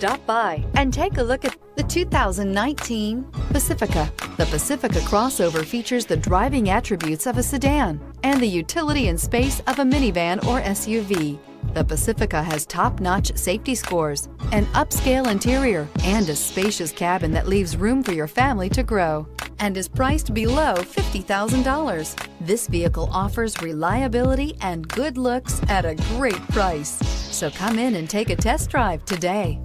Stop by and take a look at the 2019 Pacifica. The Pacifica crossover features the driving attributes of a sedan and the utility and space of a minivan or SUV. The Pacifica has top-notch safety scores, an upscale interior, and a spacious cabin that leaves room for your family to grow, and is priced below $50,000. This vehicle offers reliability and good looks at a great price. So come in and take a test drive today.